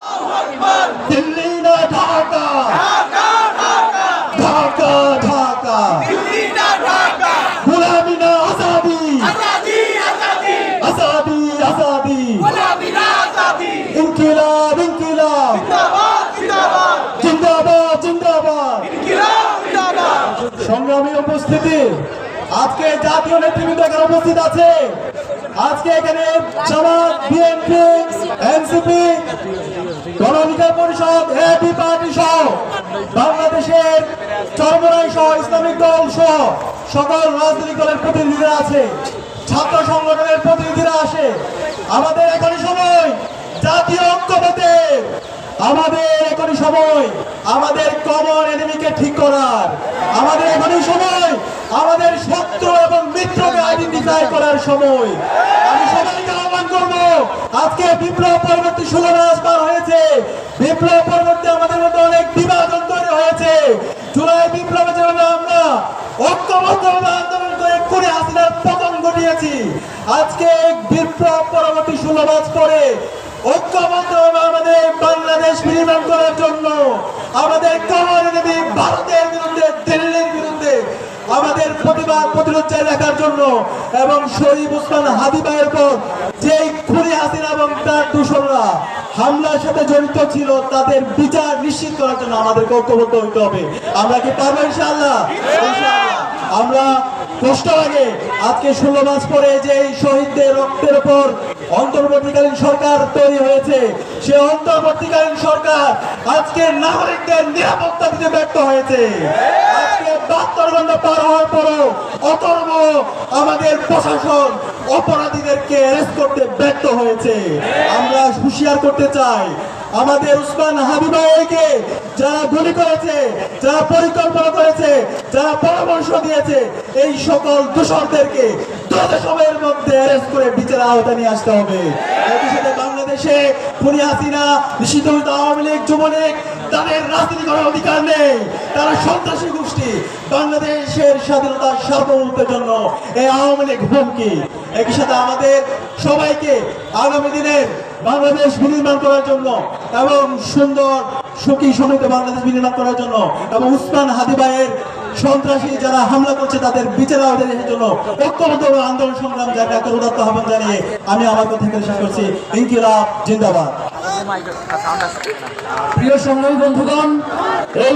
দিল্লি না ঢাকা, ঢাকা ঢাকা, গোলামি না আজাদি, আজাদি আজাদি, ইনকিলাব ইনকিলাব, জিন্দাবাদ জিন্দাবাদ। সংগ্রামী উপস্থিতি, আজকে জাতীয় নেতৃবৃন্দ এখানে উপস্থিত আছে। আজকে এখানে জামাত, বিএনপি, এনসিপি, গণ অধিকার পরিষদ, এবি পার্টি সহ বাংলাদেশের চরমরাই সহ ইসলামিক দল সহ সকল রাজনৈতিক দলের প্রতিনিধিরা আছে, ছাত্র সংগঠনের প্রতিনিধিরা আসে। আমাদের এখনই সময় জাতীয় ঐক্যবদ্ধ, আমাদের এখনই সময় আমাদের কমন এনিমিকে ঠিক করার, আমাদের এখনই সময় আমাদের শত্রু এবং মিত্রকে আইডেন্টিফাই করার সময়। আমি সবাইকে আহ্বান করব, আজকে বিপ্লব পরবর্তী 16 মাস পার হয়েছে। বিপ্লব পরবর্তী আমাদের মধ্যে অনেক বিভাজন তৈরি হয়েছে। জুলাই বিপ্লবে যেভাবে আমরা ঐক্যবদ্ধভাবে আন্দোলন করে খুনি হাসিনার পতন ঘটিয়েছি, আজকে বিপ্লব পরবর্তী 16 মাস পরে ঐক্যবদ্ধভাবে আমাদের বাংলাদেশ বিনির্মাণ করার জন্য, আমাদের কমন এনিমি ভারতের বিরুদ্ধে, দিল্লির বিরুদ্ধে আমাদের প্রতিবাদ প্রতিরোধ চালিয়ে রাখার জন্য এবং শহীদ ওসমান হাদি ভাইয়ের পর যেই খুনি হাসিনা এবং তার দূষণরা হামলার সাথে জড়িত ছিল তাদের বিচার নিশ্চিত করার জন্য আমাদেরকে ঐক্যবদ্ধ হইতে হবে। আমরা কি পারবো ইনশাআল্লাহ? আমরা কষ্ট লাগে আজকে 16 মাস পরে যে শহীদদের রক্তের উপর অন্তর্বর্তীকালীন সরকার তৈরি হয়েছে, সে অন্তর্বর্তীকালীন সরকার আজকে নাগরিকদের নিরাপত্তা দিতে ব্যর্থ হয়েছে। আজকে 72 ঘন্টা পার হওয়ার পরও অতর্ব আমাদের প্রশাসন অপরাধীদেরকে অ্যারেস্ট করতে ব্যর্থ হয়েছে। আমরা হুঁশিয়ার করতে চাই, আমাদের ওসমান হাদি ভাইকে যারা গুলি করেছে, যারা পরিকল্পনা করেছে, যারা পরামর্শ দিয়েছে, এই সকল দোষরদেরকে দ্রুত সময়ের মধ্যে অ্যারেস্ট করে বিচারের আওতায় নিয়ে আসতে হবে। একই সাথে বাংলাদেশে খুনি হাসিনা, নিষিদ্ধ আওয়ামী লীগ, যুবলীগ তাদের রাজনীতি করার অধিকার নেই। তারা সন্ত্রাসী গোষ্ঠী। বাংলাদেশের স্বাধীনতা সার্বভৌমত্বের জন্য এই আওয়ামী লীগ হুমকি। একই সাথে আমাদের সবাইকে আগামী দিনের বাংলাদেশ বিনির্মাণ করার জন্য এবং সুন্দর সুখী সমৃদ্ধ বাংলাদেশ বিনির্মাণ করার জন্য এবং ওসমান হাদি ভাইয়ের সন্ত্রাসী যারা হামলা করছে তাদের বিচার আওতার জন্য ঐক্যবদ্ধ আন্দোলন সংগ্রাম জায়গাকে উদাত্ত আহ্বান জানিয়ে আমি আমার কথা থেকে শেষ করছি। ইনকিলাব জিন্দাবাদ। প্রিয় সংগ্রামী বন্ধুগণ, এই